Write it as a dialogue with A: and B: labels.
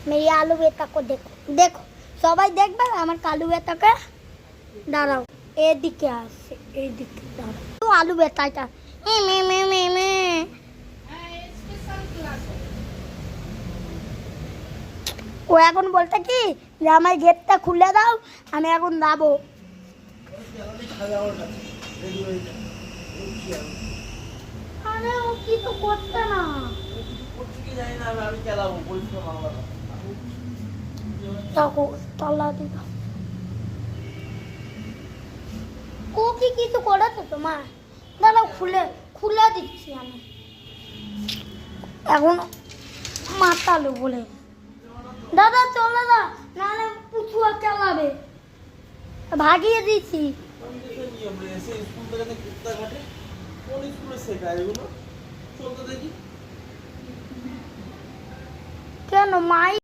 A: मेरी आलू बेटा को देखो देखो সবাই দেখবে আমার কালু বেটাকে দাঁড়াও এদিকে আসে এদিকে দাঁড়াও তো আলু বেটাটা মে মে মে মে ও এখন বলতে কি যে আমার গেটটা খুলে দাও আমি এখন যাবো আরে ও কি তো করছে না তলা দিল ও কি কিছু করেছে তোমার দাঁড়াও খুলে খুলে দিচ্ছি আমি এখন মাতালো বলে দাদা চলে না নাহলে পুচুয়া চালাবে ভাগিয়ে দিচ্ছি কেন মাই